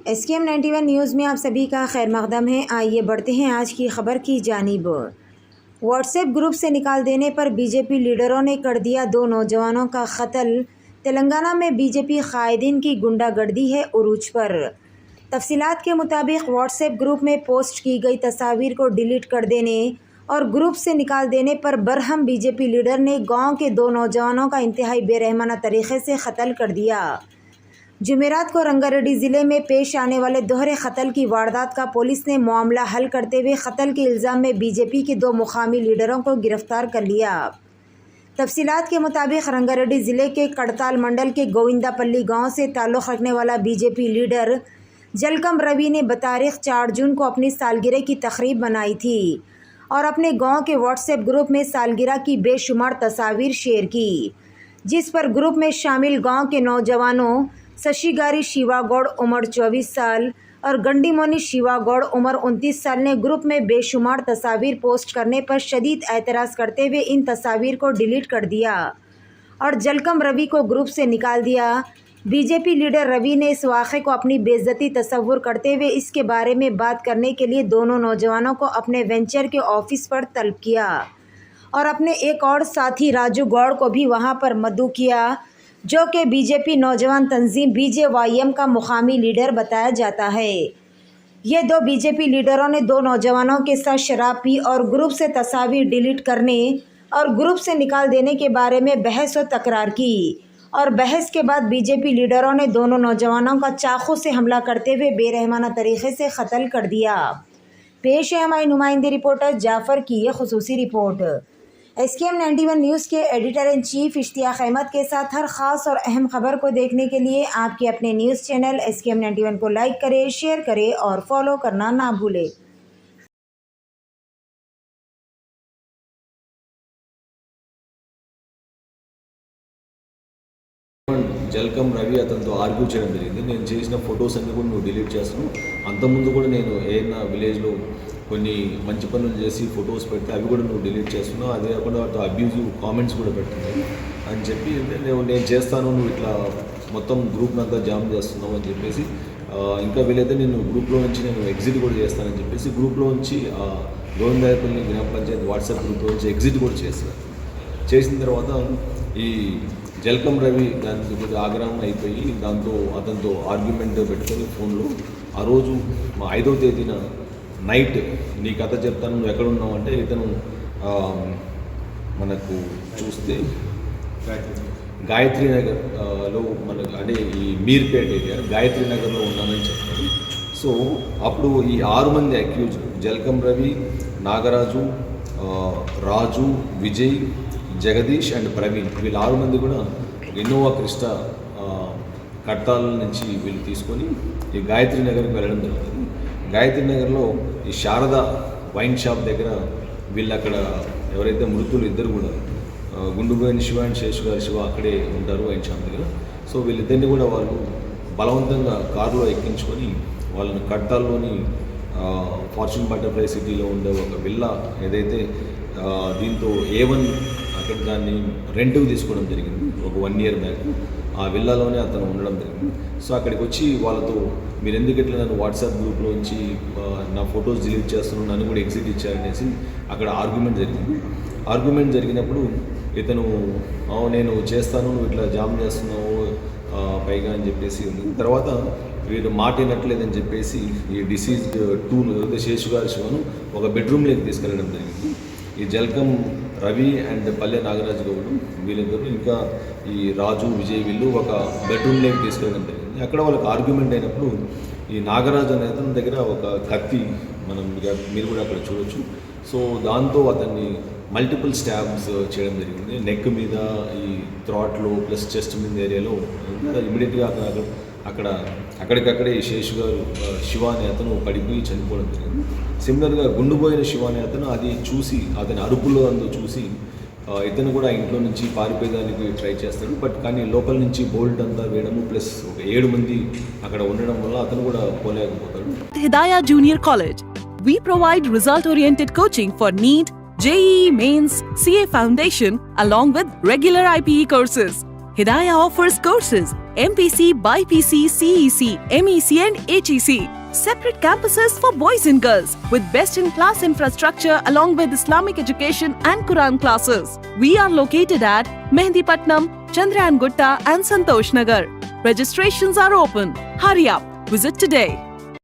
SKM 91 news में आप सभी का खैर मकदम है। आइए बढ़ते हैं आज की खबर की जानिब। व्हाट्सएप ग्रुप से निकाल देने पर बीजेपी लीडरों ने कर दिया 2 नौजवानों का कत्ल। तेलंगाना में बीजेपी कायदीन की गुंडागर्दी है उरूज पर। तफसीलात के मुताबिक व्हाट्सएप ग्रुप में पोस्ट की गई तस्वीर को डिलीट कर देने और ग्रुप से निकाल देने पर बरहम बीजेपी लीडर ने गाँव के 2 नौजवानों का इंतहाई बेरहमाना तरीक़े से कत्ल कर दिया। जुमेरात को रंगारेड्डी ज़िले में पेश आने वाले दोहरे कत्ल की वारदात का पुलिस ने मामला हल करते हुए कत्ल के इल्ज़ाम में बीजेपी के 2 मुकामी लीडरों को गिरफ्तार कर लिया। तफसीलात के मुताबिक रंगारेड्डी ज़िले के कड़ताल मंडल के गोविंदापल्ली गांव से ताल्लुक़ रखने वाला बीजेपी लीडर जलकम रवि ने बतारीख 4 जून को अपनी सालगिरह की तकरीब बनाई थी और अपने गाँव के व्हाट्सएप ग्रुप में सालगिरह की बेशुमार तस्वीर शेयर की, जिस पर ग्रुप में शामिल गाँव के नौजवानों शशिगारी शिवागौड़ उम्र 24 साल और गंडीमोनी शिवागौड़ उम्र 29 साल ने ग्रुप में बेशुमार तस्वीर पोस्ट करने पर शदीद एतराज़ करते हुए इन तस्वीर को डिलीट कर दिया और जलकम रवि को ग्रुप से निकाल दिया। बीजेपी लीडर रवि ने इस वाक़े को अपनी बेइज्जती तस्वुर करते हुए इसके बारे में बात करने के लिए दोनों नौजवानों को अपने वेंचर के ऑफिस पर तलब किया और अपने एक और साथी राजू गौड़ को भी वहां पर मदऊ किया, जो कि बीजेपी नौजवान तंजीम BJYM का मुकामी लीडर बताया जाता है। ये 2 बीजेपी लीडरों ने 2 नौजवानों के साथ शराब पी और ग्रुप से तस्वीर डिलीट करने और ग्रुप से निकाल देने के बारे में बहस और तकरार की और बहस के बाद बीजेपी लीडरों ने दोनों नौजवानों का चाकू से हमला करते हुए बेरहमाना तरीक़े से कत्ल कर दिया। पेश है हमारी नुमाइंदे रिपोर्टर जाफ़र की ये खुसूसी रिपोर्ट। SKM 91 न्यूज़ के editor in chief Ishtiaq Ahmed के साथ हर ख़ास और अहम खबर को देखने के लिए आपके अपने न्यूज़ चैनल SKM 91 को लाइक करें, शेयर करें और फॉलो करना ना भूलें। జల్కమ్ రవి అతనితో ఆర్గ్యూ చేయడం జరిగింది. నేను చేసిన ఫొటోస్ అన్ని కూడా నువ్వు డిలీట్ చేస్తాను, అంతకుముందు కూడా నేను ఏదైనా విలేజ్లో కొన్ని మంచి పనులు చేసి ఫొటోస్ పెడితే అవి కూడా నువ్వు డిలీట్ చేస్తున్నావు, అదే కాకుండా వాటితో అబ్యూజివ్ కామెంట్స్ కూడా పెడుతున్నావు అని చెప్పి నేను చేస్తాను, నువ్వు ఇట్లా మొత్తం గ్రూప్ని అంతా జామ్ చేస్తున్నావు అని చెప్పేసి, ఇంకా వీలైతే నేను గ్రూప్లో నుంచి నేను ఎగ్జిట్ కూడా చేస్తానని చెప్పేసి గ్రూప్లో నుంచి గోవిందాయపల్లి గ్రామ పంచాయతీ వాట్సాప్ గ్రూప్లో నుంచి ఎగ్జిట్ కూడా చేస్తాను. చేసిన తర్వాత ఈ జల్కమ్ రవి దానికి కొద్దిగా ఆగ్రహం అయిపోయి దాంతో అతనితో ఆర్గ్యుమెంట్ పెట్టుకొని ఫోన్లో ఆ రోజు 5వ తేదీన నైట్ నీ కథ చెప్తాను, నువ్వు ఎక్కడున్నావు అంటే ఇతను మనకు చూస్తే గాయత్రి నగర్లో మనకు అంటే ఈ మీర్పేట ఏరియా గాయత్రి నగర్లో ఉన్నానని చెప్తాడు. సో అప్పుడు ఈ 6 మంది అక్యూజ్ జల్కమ్ రవి, నాగరాజు, రాజు, విజయ్, జగదీష్ అండ్ ప్రవీణ్, వీళ్ళు 6 మంది కూడా ఇన్నోవా క్రిస్టా కట్టాల నుంచి వీళ్ళు తీసుకొని ఈ గాయత్రి నగర్కి వెళ్ళడం జరుగుతుంది. గాయత్రి నగర్లో ఈ శారద వైన్ షాప్ దగ్గర వీళ్ళు అక్కడ ఎవరైతే మృతులు ఇద్దరు కూడా గుండుగోయిన శివ అండ్ శేషుగారి శివ అక్కడే ఉంటారు వైన్ షాప్ దగ్గర. సో వీళ్ళిద్దరిని కూడా వాళ్ళు బలవంతంగా కారులో ఎక్కించుకొని వాళ్ళని కట్టాల్లోని ఫార్చ్యూన్ బటర్ఫ్లై సిటీలో ఉండే ఒక విల్లా ఏదైతే దీంతో A1 అక్కడ దాన్ని రెంట్కి తీసుకోవడం జరిగింది ఒక 1 year బ్యాక్. ఆ విల్లాలోనే అతను ఉండడం జరిగింది. సో అక్కడికి వచ్చి వాళ్ళతో మీరు ఎందుకు ఇట్లా నన్ను వాట్సాప్ గ్రూప్లో నుంచి నా ఫొటోస్ డిలీట్ చేస్తున్నాను, నన్ను కూడా ఎగ్జిట్ ఇచ్చారనేసి అక్కడ ఆర్గ్యుమెంట్ జరిగింది. ఆర్గ్యుమెంట్ జరిగినప్పుడు ఇతను నేను చేస్తాను, నువ్వు ఇట్లా జామ్ చేస్తున్నావు పైగా అని చెప్పేసి ఉంది. తర్వాత వీరు మాట వినట్లేదని చెప్పేసి ఈ డిసీజ్డ్ 2 శేషుగారి శివను ఒక బెడ్రూమ్లోకి తీసుకెళ్ళడం జరిగింది. ఈ జల్కమ్ రవి అండ్ పల్లె నాగరాజు గౌడ్ వీళ్ళిద్దరు ఇంకా ఈ రాజు, విజయ్ వీళ్ళు ఒక బెడ్రూమ్లోకి తీసుకెళ్ళడం జరిగింది. అక్కడ వాళ్ళకి ఆర్గ్యుమెంట్ అయినప్పుడు ఈ నాగరాజు అనే అతని దగ్గర ఒక కత్తి మీరు కూడా అక్కడ చూడొచ్చు. సో దాంతో అతన్ని మల్టిపుల్ స్టాబ్స్ చేయడం జరిగింది. నెక్ మీద, ఈ థ్రాట్లో ప్లస్ చెస్ట్ మీద ఏరియాలో ఇమీడియట్గా అక్కడికక్కడే ఈ శేషు గారు శివ అనే అతను పడిపోయి చనిపోవడం జరిగింది. సిమిలర్గా గుండుపోయిన శివ అనే అతను అది చూసి అతని అరుపులో చూసి ఇతను కూడా ఇంట్లో నుంచి పారిపోయేదానికి ట్రై చేస్తాడు. బట్ కానీ లోపల నుంచి బోల్ట్ అంతా వేయడము ప్లస్ ఒక 7 మంది అక్కడ ఉండడం వల్ల అతను కూడా పోలేకపోతాడు. Hidayah Junior College. We provide result-oriented coaching for NEET, JEE Mains, CA Foundation along with regular IPE courses. Hidayah offers courses MPC, BIPC, CEC, MEC and HEC. Separate campuses for boys and girls with best-in-class infrastructure along with Islamic education and Quran classes. We are located at Mehendipatnam, Chandrayan Gutta and Santosh Nagar. Registrations are open. Hurry up. Visit today.